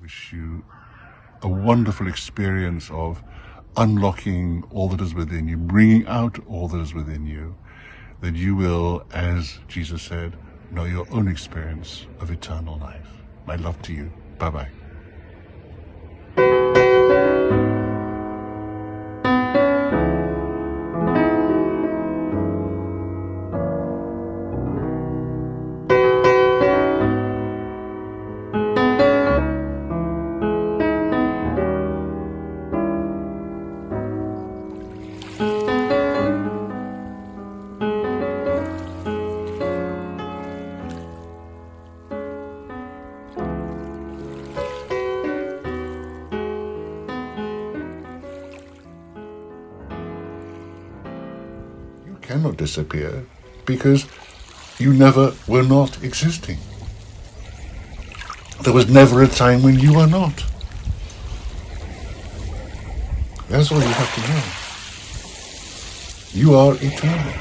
wish you a wonderful experience of unlocking all that is within you, bringing out all that is within you, that you will, as Jesus said, know your own experience of eternal life. My love to you. Bye-bye. Cannot disappear because you never were not existing. There was never a time when you were not. That's all you have to know. You are eternal.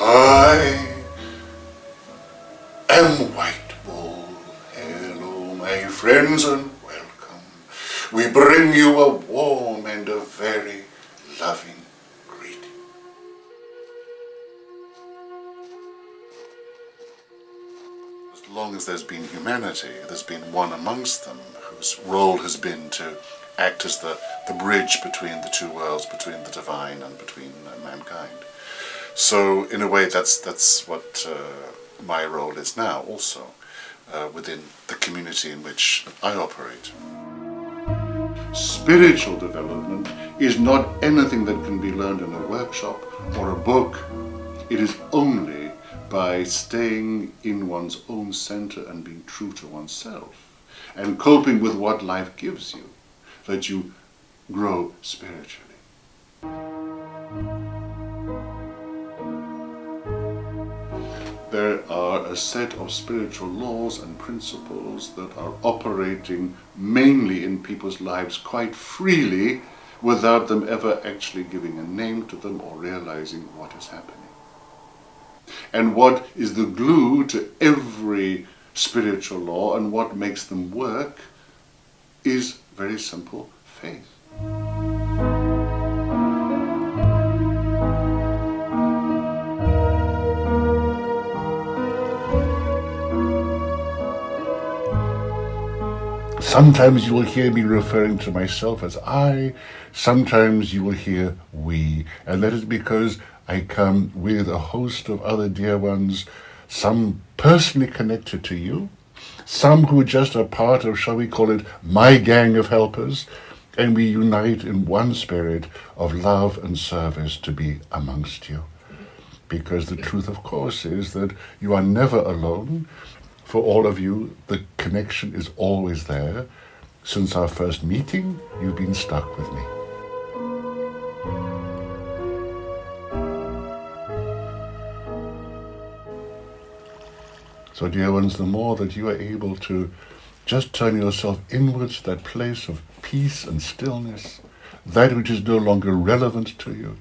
I am White Bull. Hello, my friends, and welcome. We bring you a warm and a very loving greeting. As long as there's been humanity, there's been one amongst them whose role has been to act as the bridge between the two worlds, between the divine and between mankind. So, in a way, that's what my role is now, also, within the community in which I operate. Spiritual development is not anything that can be learned in a workshop or a book. It is only by staying in one's own center and being true to oneself and coping with what life gives you that you grow spiritually. There are a set of spiritual laws and principles that are operating mainly in people's lives quite freely without them ever actually giving a name to them or realizing what is happening. And what is the glue to every spiritual law and what makes them work is very simple: faith. Sometimes you will hear me referring to myself as I, sometimes you will hear we, and that is because I come with a host of other dear ones, some personally connected to you, some who just are part of, shall we call it, my gang of helpers, and we unite in one spirit of love and service to be amongst you. Because the truth, of course, is that you are never alone. For all of you, the connection is always there. Since our first meeting, you've been stuck with me. So, dear ones, the more that you are able to just turn yourself inwards to that place of peace and stillness, that which is no longer relevant to you,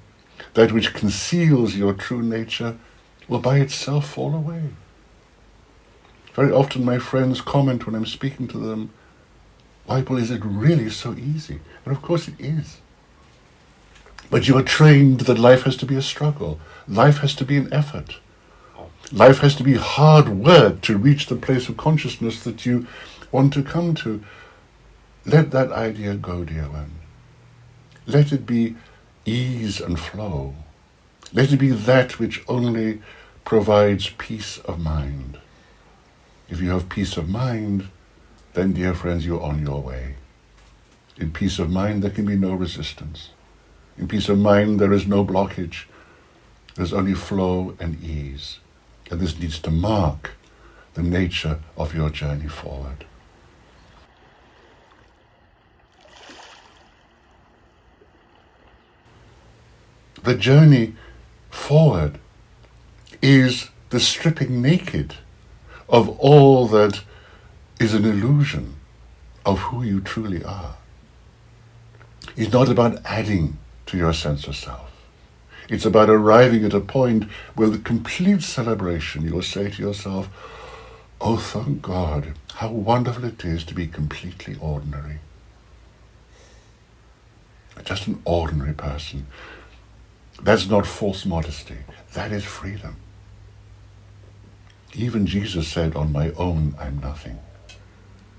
that which conceals your true nature, will by itself fall away. Very often my friends comment when I'm speaking to them, Bible, is it really so easy? And of course it is. But you are trained that life has to be a struggle. Life has to be an effort. Life has to be hard work to reach the place of consciousness that you want to come to. Let that idea go, dear one. Let it be ease and flow. Let it be that which only provides peace of mind. If you have peace of mind, then, dear friends, you're on your way. In peace of mind, there can be no resistance. In peace of mind, there is no blockage. There's only flow and ease. And this needs to mark the nature of your journey forward. The journey forward is the stripping naked of all that is an illusion of who you truly are. It's not about adding to your sense of self. It's about arriving at a point where the complete celebration, you will say to yourself, oh, thank God, how wonderful it is to be completely ordinary. Just an ordinary person. That's not false modesty. That is freedom. Even Jesus said, on my own, I'm nothing.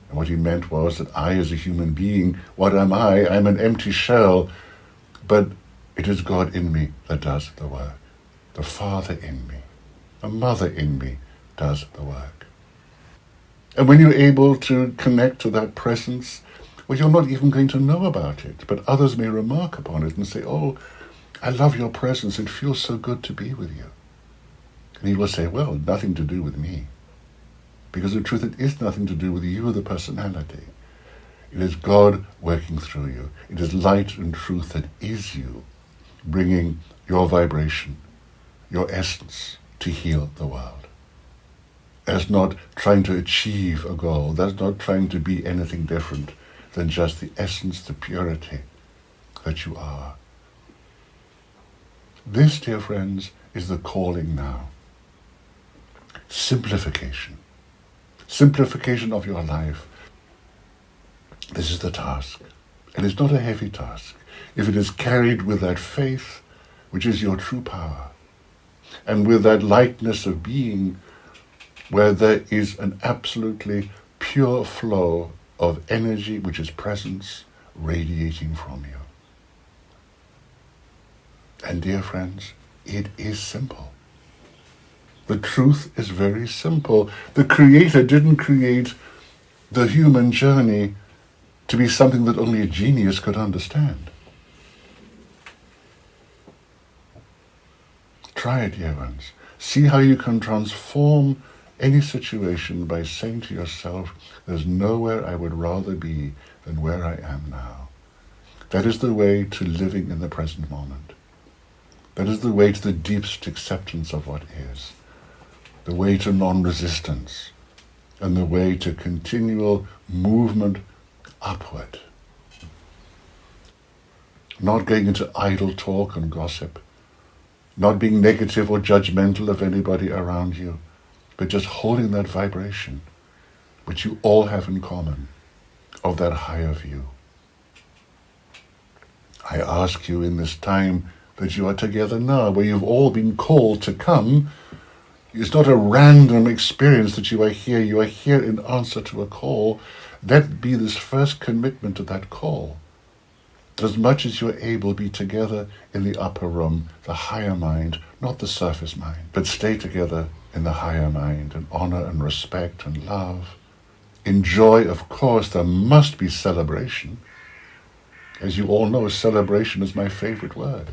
And what he meant was that I, as a human being, what am I? I'm an empty shell, but it is God in me that does the work. The Father in me, the Mother in me does the work. And when you're able to connect to that presence, well, you're not even going to know about it, but others may remark upon it and say, oh, I love your presence. It feels so good to be with you. And he will say, well, nothing to do with me. Because in truth, it is nothing to do with you, the personality. It is God working through you. It is light and truth that is you, bringing your vibration, your essence, to heal the world. That's not trying to achieve a goal. That's not trying to be anything different than just the essence, the purity that you are. This, dear friends, is the calling now. Simplification. Simplification of your life. This is the task. And it's not a heavy task. If it is carried with that faith, which is your true power, and with that lightness of being, where there is an absolutely pure flow of energy, which is presence, radiating from you. And dear friends, it is simple. The truth is very simple. The Creator didn't create the human journey to be something that only a genius could understand. Try it, dear ones. See how you can transform any situation by saying to yourself, there's nowhere I would rather be than where I am now. That is the way to living in the present moment. That is the way to the deepest acceptance of what is. The way to non-resistance, and the way to continual movement upward. Not going into idle talk and gossip, not being negative or judgmental of anybody around you, but just holding that vibration, which you all have in common, of that higher view. I ask you in this time that you are together now, where you've all been called to come. It's not a random experience that you are here in answer to a call. Let be this first commitment to that call. As much as you're able, be together in the upper room, the higher mind, not the surface mind, but stay together in the higher mind, in honor and respect and love. In joy, of course, there must be celebration. As you all know, celebration is my favorite word.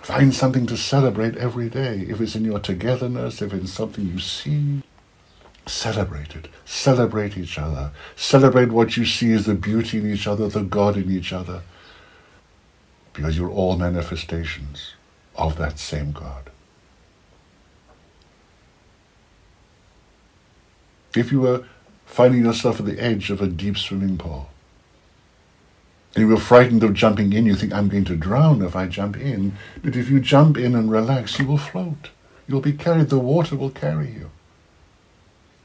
Find something to celebrate every day. If it's in your togetherness, if it's something you see, celebrate it. Celebrate each other. Celebrate what you see as the beauty in each other, the God in each other. Because you're all manifestations of that same God. If you were finding yourself at the edge of a deep swimming pool, and you were frightened of jumping in, you think, I'm going to drown if I jump in. But if you jump in and relax, you will float. You'll be carried. The water will carry you.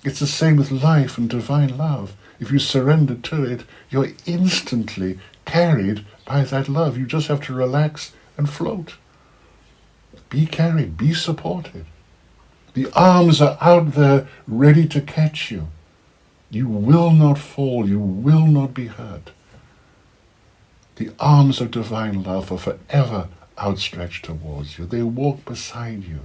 It's the same with life and divine love. If you surrender to it, you're instantly carried by that love. You just have to relax and float. Be carried. Be supported. The arms are out there ready to catch you. You will not fall. You will not be hurt. The arms of divine love are forever outstretched towards you. They walk beside you.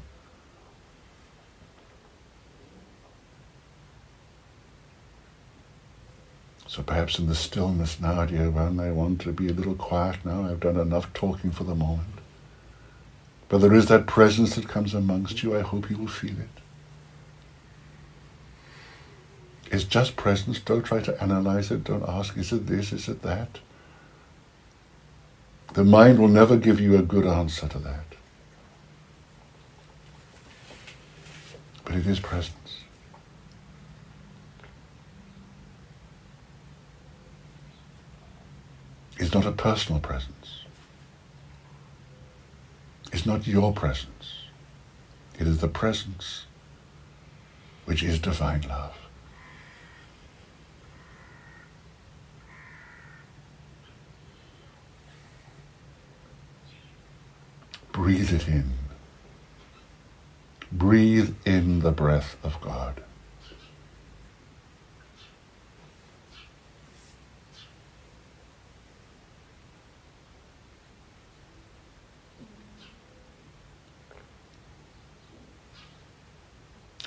So perhaps in the stillness now, dear one, I want to be a little quiet now. I've done enough talking for the moment. But there is that presence that comes amongst you. I hope you will feel it. It's just presence. Don't try to analyze it. Don't ask, is it this, is it that? The mind will never give you a good answer to that. But it is presence. It's not a personal presence. It's not your presence. It is the presence which is divine love. Breathe it in. Breathe in the breath of God.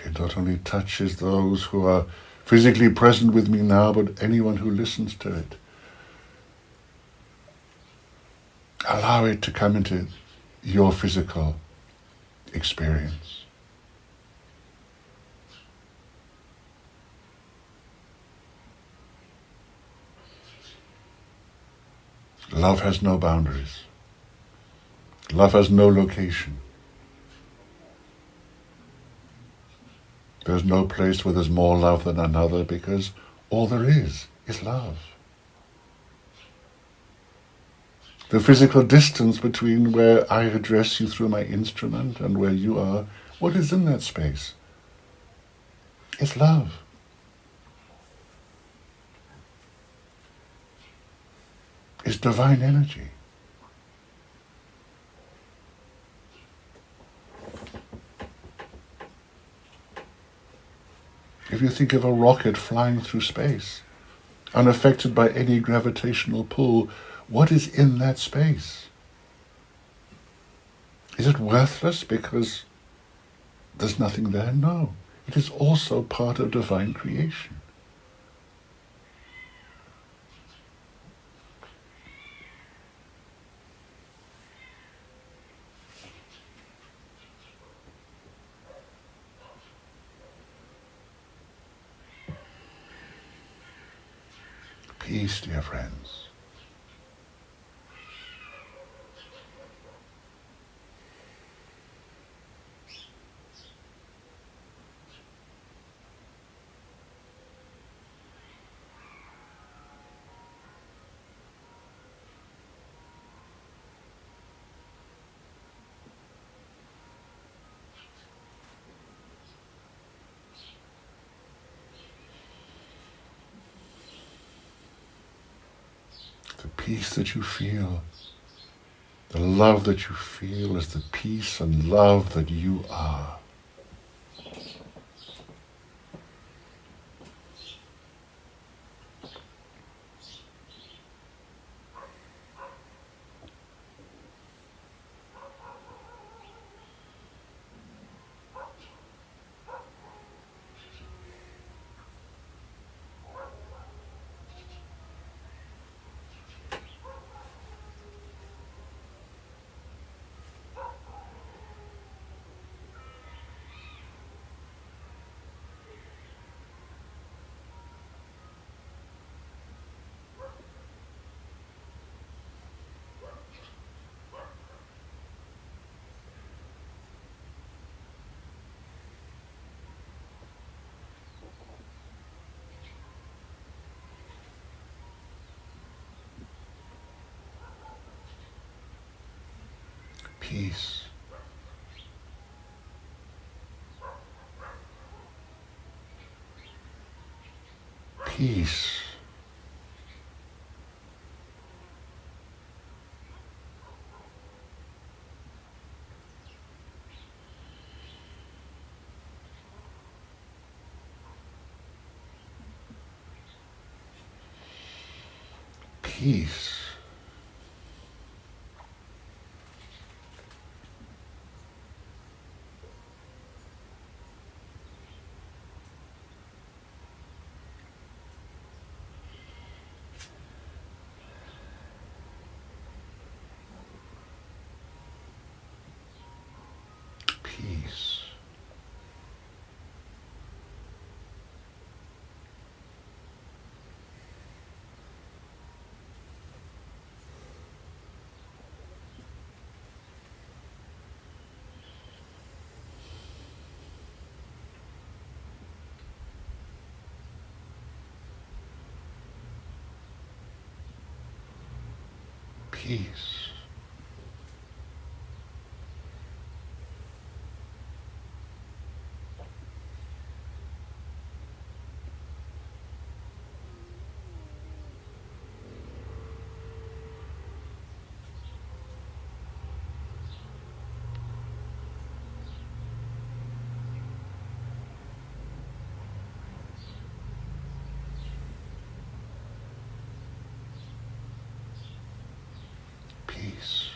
It not only touches those who are physically present with me now, but anyone who listens to it. Allow it to come into your physical experience. Love has no boundaries. Love has no location. There's no place where there's more love than another, because all there is love. The physical distance between where I address you through my instrument and where you are, what is in that space? It's love. It's divine energy. If you think of a rocket flying through space, unaffected by any gravitational pull, what is in that space? Is it worthless because there's nothing there? No. It is also part of divine creation. Peace, dear friends. The peace that you feel, the love that you feel is the peace and love that you are. Peace. Peace. Peace. peace. Peace.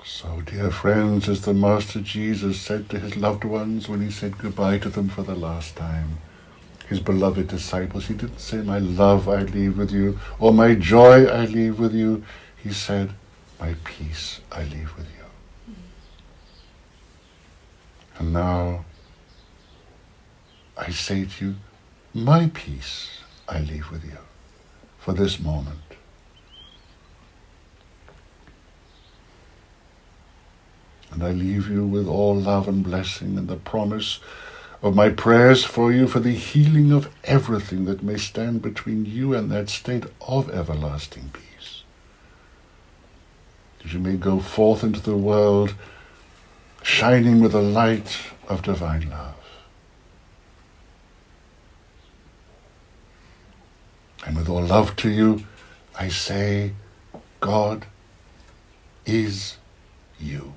So, dear friends, as the Master Jesus said to his loved ones when he said goodbye to them for the last time, his beloved disciples, he didn't say, my love I leave with you, or my joy I leave with you. He said, my peace I leave with you. And now, I say to you, my peace I leave with you for this moment. And I leave you with all love and blessing and the promise of my prayers for you for the healing of everything that may stand between you and that state of everlasting peace. That you may go forth into the world shining with the light of divine love. And with all love to you, I say, God is you.